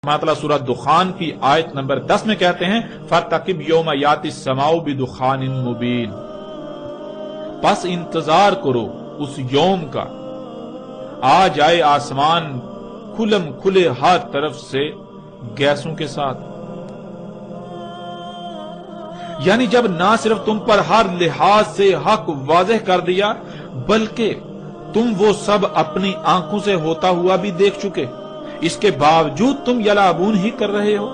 اللہ تعالیٰ سورہ دخان کی آیت نمبر 10 میں کہتے ہیں فَارْتَقِبْ يَوْمَ يَأْتِي السَّمَاءُ بِدُخَانٍ مُبِينٍ، پس انتظار کرو اس یوم کا آ جائے آسمان کھلم کھلے ہر طرف سے گیسوں کے ساتھ، یعنی جب نہ صرف تم پر ہر لحاظ سے حق واضح کر دیا بلکہ تم وہ سب اپنی آنکھوں سے ہوتا ہوا بھی دیکھ چکے، اس کے باوجود تم یلعبون ہی کر رہے ہو،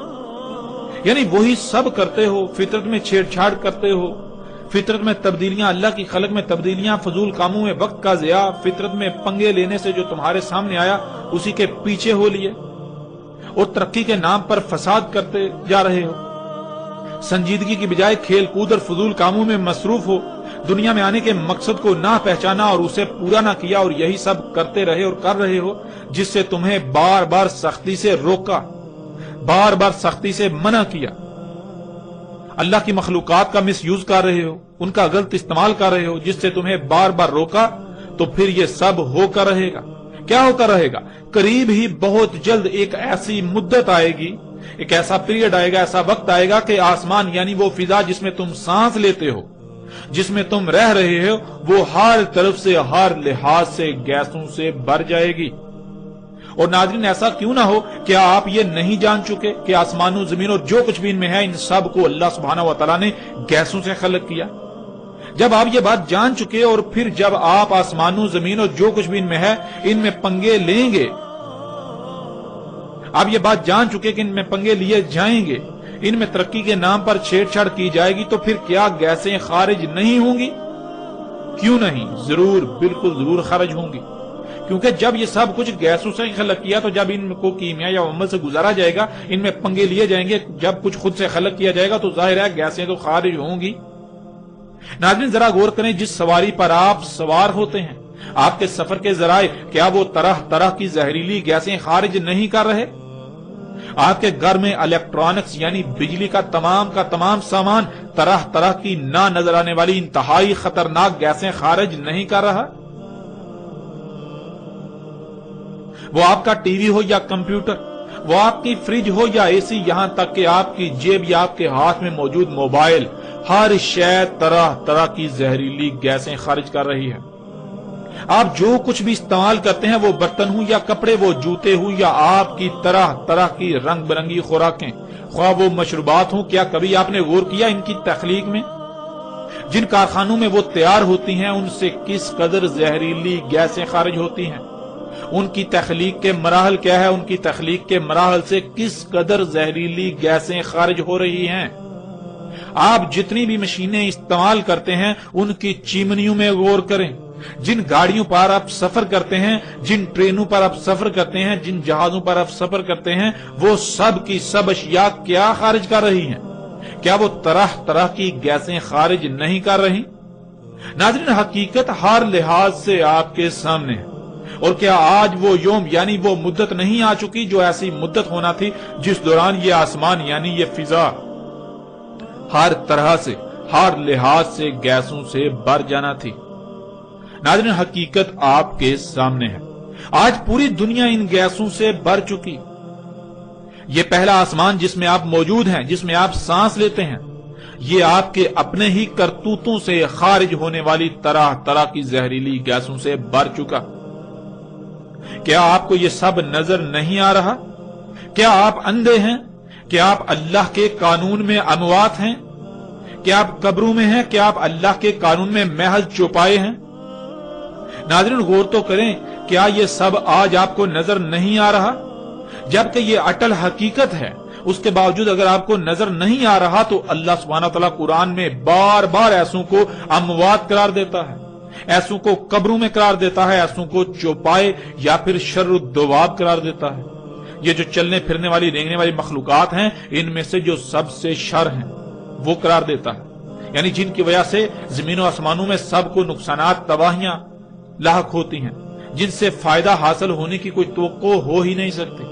یعنی وہی سب کرتے ہو، فطرت میں چھیڑ چھاڑ کرتے ہو، فطرت میں تبدیلیاں، اللہ کی خلق میں تبدیلیاں، فضول کاموں میں وقت کا ضیاع، فطرت میں پنگے لینے سے جو تمہارے سامنے آیا اسی کے پیچھے ہو لیے، اور ترقی کے نام پر فساد کرتے جا رہے ہو، سنجیدگی کی بجائے کھیل کود اور فضول کاموں میں مصروف ہو، دنیا میں آنے کے مقصد کو نہ پہچانا اور اسے پورا نہ کیا، اور یہی سب کرتے رہے اور کر رہے ہو جس سے تمہیں بار بار سختی سے روکا، بار بار سختی سے منع کیا، اللہ کی مخلوقات کا مس یوز کر رہے ہو، ان کا غلط استعمال کر رہے ہو جس سے تمہیں بار بار روکا، تو پھر یہ سب ہو کر رہے گا۔ کیا ہو کر رہے گا؟ قریب ہی بہت جلد ایک ایسی مدت آئے گی، ایک ایسا پیریڈ آئے گا، ایسا وقت آئے گا کہ آسمان یعنی وہ فضا جس میں تم سانس لیتے ہو، جس میں تم رہ رہے ہو، وہ ہر طرف سے ہر لحاظ سے گیسوں سے بھر جائے گی۔ اور ناظرین ایسا کیوں نہ ہو، کیا آپ یہ نہیں جان چکے کہ آسمان و زمین اور جو کچھ بھی ان میں ہے ان سب کو اللہ سبحانہ و تعالیٰ نے گیسوں سے خلق کیا؟ جب آپ یہ بات جان چکے اور پھر جب آپ آسمان و زمین اور جو کچھ بھی ان میں ہے ان میں پنگے لیں گے، آپ یہ بات جان چکے کہ ان میں پنگے لیے جائیں گے، ان میں ترقی کے نام پر چھیڑ چھاڑ کی جائے گی، تو پھر کیا گیسیں خارج نہیں ہوں گی؟ کیوں نہیں؟ ضرور، بالکل ضرور خارج ہوں گی، کیونکہ جب یہ سب کچھ گیسوں سے خلق کیا تو جب ان کو کیمیا یا عمل سے گزارا جائے گا، ان میں پنگے لیے جائیں گے، جب کچھ خود سے خلق کیا جائے گا تو ظاہر ہے گیسیں تو خارج ہوں گی۔ ناظرین ذرا غور کریں، جس سواری پر آپ سوار ہوتے ہیں، آپ کے سفر کے ذرائع، کیا وہ طرح طرح کی زہریلی گیسیں خارج نہیں کر رہے؟ آپ کے گھر میں الیکٹرانکس یعنی بجلی کا تمام سامان طرح طرح کی نہ نظر آنے والی انتہائی خطرناک گیسیں خارج نہیں کر رہا؟ وہ آپ کا ٹی وی ہو یا کمپیوٹر، وہ آپ کی فریج ہو یا اے سی، یہاں تک کہ آپ کی جیب یا آپ کے ہاتھ میں موجود موبائل، ہر شے طرح طرح کی زہریلی گیسیں خارج کر رہی ہے۔ آپ جو کچھ بھی استعمال کرتے ہیں، وہ برتن ہوں یا کپڑے، وہ جوتے ہوں یا آپ کی طرح طرح کی رنگ برنگی خوراکیں، خواہ وہ مشروبات ہوں، کیا کبھی آپ نے غور کیا ان کی تخلیق میں؟ جن کارخانوں میں وہ تیار ہوتی ہیں ان سے کس قدر زہریلی گیسیں خارج ہوتی ہیں؟ ان کی تخلیق کے مراحل کیا ہے؟ ان کی تخلیق کے مراحل سے کس قدر زہریلی گیسیں خارج ہو رہی ہیں؟ آپ جتنی بھی مشینیں استعمال کرتے ہیں ان کی چمنیوں میں غور کریں، جن گاڑیوں پر آپ سفر کرتے ہیں، جن ٹرینوں پر آپ سفر کرتے ہیں، جن جہازوں پر آپ سفر کرتے ہیں، وہ سب کی سب اشیاء کیا خارج کر رہی ہیں؟ کیا وہ طرح طرح کی گیسیں خارج نہیں کر رہی؟ ناظرین حقیقت ہر لحاظ سے آپ کے سامنے ہے، اور کیا آج وہ یوم یعنی وہ مدت نہیں آ چکی جو ایسی مدت ہونا تھی جس دوران یہ آسمان یعنی یہ فضا ہر طرح سے ہر لحاظ سے گیسوں سے بھر جانا تھی؟ ناظرین حقیقت آپ کے سامنے ہے، آج پوری دنیا ان گیسوں سے بھر چکی۔ یہ پہلا آسمان جس میں آپ موجود ہیں، جس میں آپ سانس لیتے ہیں، یہ آپ کے اپنے ہی کرتوتوں سے خارج ہونے والی طرح طرح کی زہریلی گیسوں سے بھر چکا۔ کیا آپ کو یہ سب نظر نہیں آ رہا؟ کیا آپ اندھے ہیں؟ کیا آپ اللہ کے قانون میں اموات ہیں؟ کیا آپ قبروں میں ہیں؟ کیا آپ اللہ کے قانون میں محض چوپائے ہیں؟ ناظرین غور تو کریں، کیا یہ سب آج آپ کو نظر نہیں آ رہا؟ جبکہ یہ اٹل حقیقت ہے، اس کے باوجود اگر آپ کو نظر نہیں آ رہا تو اللہ سبحانہ تعالیٰ قرآن میں بار بار ایسوں کو اموات قرار دیتا ہے، ایسوں کو قبروں میں قرار دیتا ہے، ایسوں کو چوپائے یا پھر شر الدواب قرار دیتا ہے۔ یہ جو چلنے پھرنے والی رینگنے والی مخلوقات ہیں، ان میں سے جو سب سے شر ہیں وہ قرار دیتا ہے، یعنی جن کی وجہ سے زمین و آسمانوں میں سب کو نقصانات، تباہیاں لاحق ہوتی ہیں، جن سے فائدہ حاصل ہونے کی کوئی توقع ہو ہی نہیں سکتی۔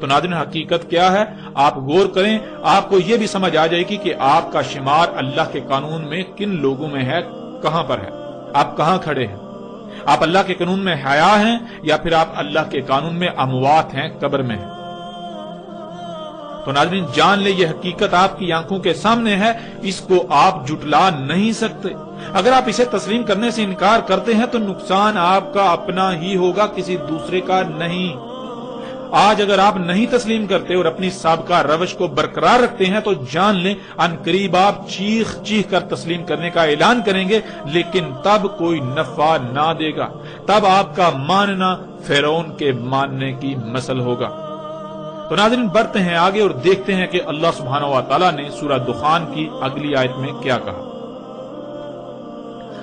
تو ناظرین حقیقت کیا ہے؟ آپ غور کریں، آپ کو یہ بھی سمجھ آ جائے گی کہ آپ کا شمار اللہ کے قانون میں کن لوگوں میں ہے، کہاں پر ہے، آپ کہاں کھڑے ہیں۔ آپ اللہ کے قانون میں حیا ہیں یا پھر آپ اللہ کے قانون میں اموات ہیں، قبر میں ہیں۔ تو ناظرین جان لے یہ حقیقت آپ کی آنکھوں کے سامنے ہے، اس کو آپ جھٹلا نہیں سکتے۔ اگر آپ اسے تسلیم کرنے سے انکار کرتے ہیں تو نقصان آپ کا اپنا ہی ہوگا، کسی دوسرے کا نہیں۔ آج اگر آپ نہیں تسلیم کرتے اور اپنی سابقہ روش کو برقرار رکھتے ہیں تو جان لیں ان قریب آپ چیخ چیخ کر تسلیم کرنے کا اعلان کریں گے، لیکن تب کوئی نفع نہ دے گا، تب آپ کا ماننا فرعون کے ماننے کی مثل ہوگا۔ تو ناظرین بڑھتے ہیں آگے اور دیکھتے ہیں کہ اللہ سبحانہ و تعالیٰ نے سورہ دخان کی اگلی آیت میں کیا کہا۔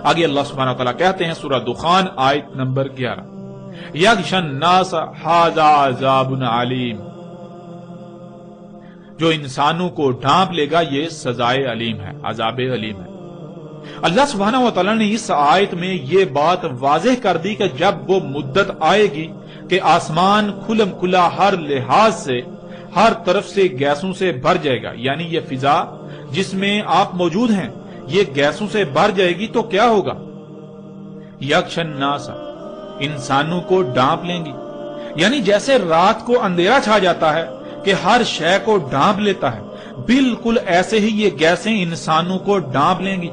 آگے اللہ سبحانہ و تعالیٰ کہتے ہیں سورہ دخان آیت نمبر 11، یغشی الناس ھذا عذاب علیم، جو انسانوں کو ڈھانپ لے گا یہ سزائے علیم ہے، عذاب علیم ہے۔ اللہ سبحانہ و تعالیٰ نے اس آیت میں یہ بات واضح کر دی کہ جب وہ مدت آئے گی کہ آسمان کھلم کھلا ہر لحاظ سے ہر طرف سے گیسوں سے بھر جائے گا، یعنی یہ فضا جس میں آپ موجود ہیں یہ گیسوں سے بھر جائے گی تو کیا ہوگا؟ یغشی الناس، انسانوں کو ڈھانپ لیں گی، یعنی جیسے رات کو اندھیرا چھا جاتا ہے کہ ہر شے کو ڈھانپ لیتا ہے، بالکل ایسے ہی یہ گیسیں انسانوں کو ڈھانپ لیں گی۔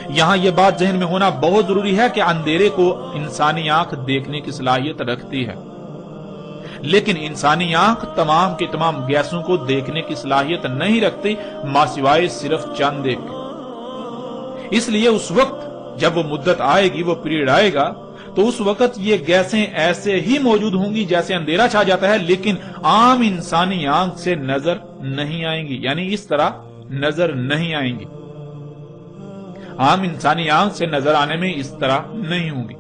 یہاں یہ بات ذہن میں ہونا بہت ضروری ہے کہ اندھیرے کو انسانی آنکھ دیکھنے کی صلاحیت رکھتی ہے، لیکن انسانی آنکھ تمام کے تمام گیسوں کو دیکھنے کی صلاحیت نہیں رکھتی، ماں سوائے صرف چند دیکھ کے۔ اس لیے اس وقت جب وہ مدت آئے گی، وہ پیریڈ آئے گا، تو اس وقت یہ گیسیں ایسے ہی موجود ہوں گی جیسے اندھیرا چھا جاتا ہے، لیکن عام انسانی آنکھ سے نظر نہیں آئیں گی، یعنی اس طرح نظر نہیں آئیں گی، عام انسانی آنکھ سے نظر آنے میں اس طرح نہیں ہوں گی۔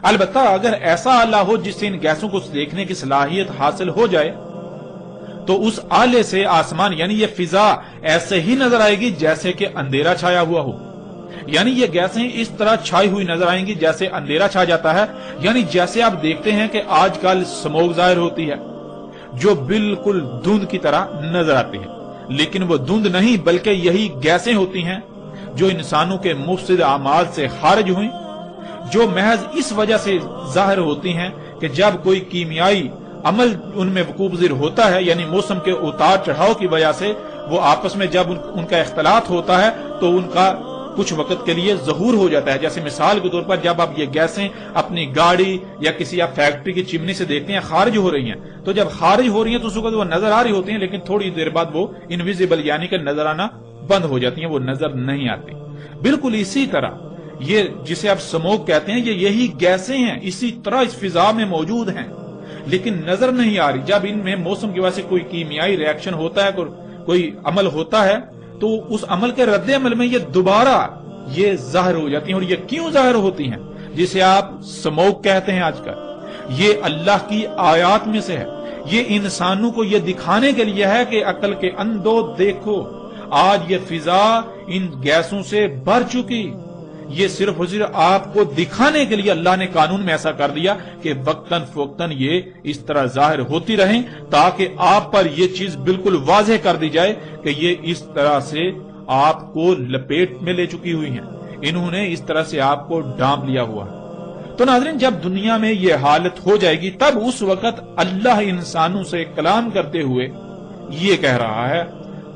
البتہ اگر ایسا آلہ ہو جس سے ان گیسوں کو دیکھنے کی صلاحیت حاصل ہو جائے تو اس آلے سے آسمان یعنی یہ فضا ایسے ہی نظر آئے گی جیسے کہ اندھیرا چھایا ہوا ہو، یعنی یہ گیسیں اس طرح چھائی ہوئی نظر آئیں گی جیسے اندھیرا چھا جاتا ہے، یعنی جیسے آپ دیکھتے ہیں کہ آج کل سموگ ظاہر ہوتی ہے جو بالکل دھند کی طرح نظر آتی ہے، لیکن وہ دھند نہیں بلکہ یہی گیسیں ہوتی ہیں جو انسانوں کے مفسد اعمال سے خارج ہوئیں، جو محض اس وجہ سے ظاہر ہوتی ہیں کہ جب کوئی کیمیائی عمل ان میں وقوع پذیر ہوتا ہے، یعنی موسم کے اتار چڑھاؤ کی وجہ سے وہ آپس میں جب ان کا اختلاط ہوتا ہے تو ان کا کچھ وقت کے لیے ظہور ہو جاتا ہے۔ جیسے مثال کے طور پر جب آپ یہ گیسیں اپنی گاڑی یا کسی آپ فیکٹری کی چمنی سے دیکھتے ہیں خارج ہو رہی ہیں، تو جب خارج ہو رہی ہیں تو اس وقت وہ نظر آ رہی ہوتی ہیں، لیکن تھوڑی دیر بعد وہ انویزیبل یعنی کہ نظر آنا بند ہو جاتی ہیں، وہ نظر نہیں آتی۔ بالکل اسی طرح یہ جسے آپ سموگ کہتے ہیں یہی گیسیں ہیں، اسی طرح اس فضا میں موجود ہیں لیکن نظر نہیں آ رہی۔ جب ان میں موسم کی وجہ سے کوئی کیمیائی ری ایکشن ہوتا ہے، کوئی عمل ہوتا ہے، تو اس عمل کے رد عمل میں یہ دوبارہ یہ ظاہر ہو جاتی ہیں۔ اور یہ کیوں ظاہر ہوتی ہیں جسے آپ سموگ کہتے ہیں آج کل؟ یہ اللہ کی آیات میں سے ہے، یہ انسانوں کو یہ دکھانے کے لیے ہے کہ عقل کے اندھو دیکھو، آج یہ فضا ان گیسوں سے بھر چکی۔ یہ صرف اور صرف آپ کو دکھانے کے لیے اللہ نے قانون میں ایسا کر دیا کہ وقتاً فوقتاً یہ اس طرح ظاہر ہوتی رہیں، تاکہ آپ پر یہ چیز بالکل واضح کر دی جائے کہ یہ اس طرح سے آپ کو لپیٹ میں لے چکی ہوئی ہیں، انہوں نے اس طرح سے آپ کو ڈھانپ لیا ہوا ہے۔ تو ناظرین جب دنیا میں یہ حالت ہو جائے گی تب اس وقت اللہ انسانوں سے کلام کرتے ہوئے یہ کہہ رہا ہے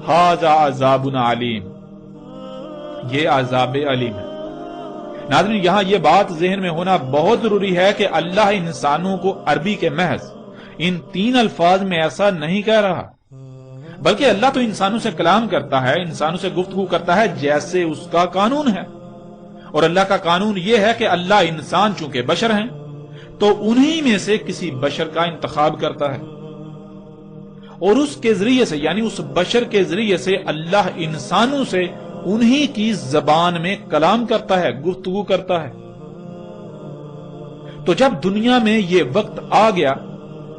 ھذا عذاب علیم، یہ عذاب علیم ہے۔ ناظرین یہاں یہ بات ذہن میں ہونا بہت ضروری ہے کہ اللہ انسانوں کو عربی کے محض ان 3 الفاظ میں ایسا نہیں کہہ رہا، بلکہ اللہ تو انسانوں سے کلام کرتا ہے، انسانوں سے گفتگو کرتا ہے جیسے اس کا قانون ہے، اور اللہ کا قانون یہ ہے کہ اللہ انسان چونکہ بشر ہیں تو انہی میں سے کسی بشر کا انتخاب کرتا ہے، اور اس کے ذریعے سے یعنی اس بشر کے ذریعے سے اللہ انسانوں سے انہی کی زبان میں کلام کرتا ہے، گفتگو کرتا ہے۔ تو جب دنیا میں یہ وقت آ گیا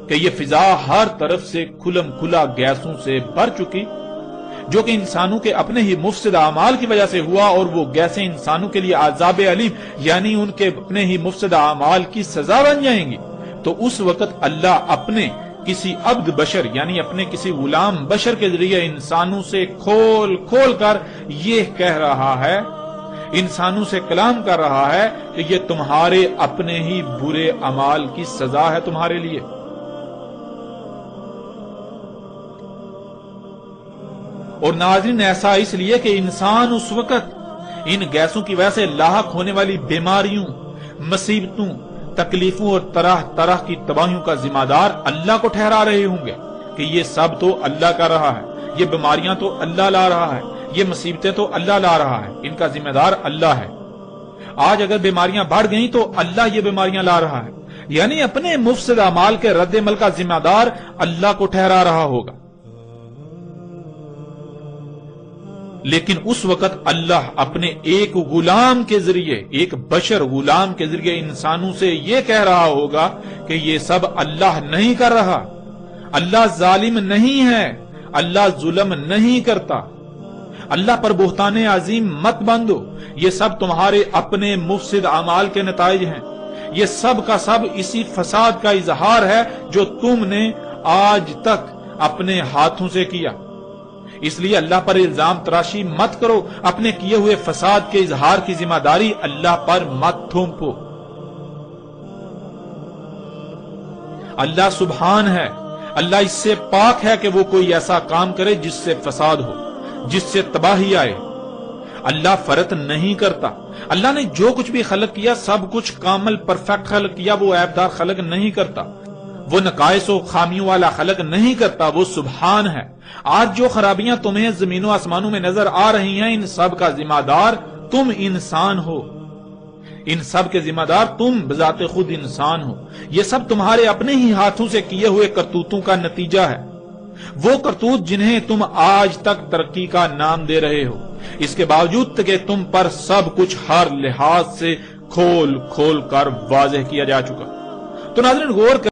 کہ یہ فضا ہر طرف سے کھلم کھلا گیسوں سے بھر چکی، جو کہ انسانوں کے اپنے ہی مفسد اعمال کی وجہ سے ہوا، اور وہ گیسیں انسانوں کے لیے عذاب علیم یعنی ان کے اپنے ہی مفسد اعمال کی سزا بن جائیں گی، تو اس وقت اللہ اپنے کسی عبد بشر یعنی اپنے کسی غلام بشر کے ذریعے انسانوں سے کھول کھول کر یہ کہہ رہا ہے، انسانوں سے کلام کر رہا ہے کہ یہ تمہارے اپنے ہی برے اعمال کی سزا ہے تمہارے لیے۔ اور ناظرین ایسا اس لیے کہ انسان اس وقت ان گیسوں کی وجہ سے لاحق ہونے والی بیماریوں، مصیبتوں، تکلیفوں اور طرح طرح کی تباہیوں کا ذمہ دار اللہ کو ٹھہرا رہے ہوں گے کہ یہ سب تو اللہ کر رہا ہے، یہ بیماریاں تو اللہ لا رہا ہے، یہ مصیبتیں تو اللہ لا رہا ہے، ان کا ذمہ دار اللہ ہے۔ آج اگر بیماریاں بڑھ گئیں تو اللہ یہ بیماریاں لا رہا ہے، یعنی اپنے مفسد اعمال کے رد عمل کا ذمہ دار اللہ کو ٹھہرا رہا ہوگا۔ لیکن اس وقت اللہ اپنے ایک غلام کے ذریعے، ایک بشر غلام کے ذریعے انسانوں سے یہ کہہ رہا ہوگا کہ یہ سب اللہ نہیں کر رہا، اللہ ظالم نہیں ہے، اللہ ظلم نہیں کرتا، اللہ پر بہتان عظیم مت باندھو، یہ سب تمہارے اپنے مفسد اعمال کے نتائج ہیں، یہ سب کا سب اسی فساد کا اظہار ہے جو تم نے آج تک اپنے ہاتھوں سے کیا۔ اس لیے اللہ پر الزام تراشی مت کرو، اپنے کیے ہوئے فساد کے اظہار کی ذمہ داری اللہ پر مت تھوپو۔ اللہ سبحان ہے، اللہ اس سے پاک ہے کہ وہ کوئی ایسا کام کرے جس سے فساد ہو، جس سے تباہی آئے۔ اللہ فرط نہیں کرتا، اللہ نے جو کچھ بھی خلق کیا سب کچھ کامل پرفیکٹ خلق کیا، وہ عیبدار خلق نہیں کرتا، وہ نقائص و خامیوں والا خلق نہیں کرتا، وہ سبحان ہے۔ آج جو خرابیاں تمہیں زمین و آسمانوں میں نظر آ رہی ہیں ان سب کا ذمہ دار تم انسان ہو، ان سب کے ذمہ دار تم بذات خود انسان ہو، یہ سب تمہارے اپنے ہی ہاتھوں سے کیے ہوئے کرتوتوں کا نتیجہ ہے، وہ کرتوت جنہیں تم آج تک ترقی کا نام دے رہے ہو، اس کے باوجود کہ تم پر سب کچھ ہر لحاظ سے کھول کھول کر واضح کیا جا چکا۔ تو ناظرین غور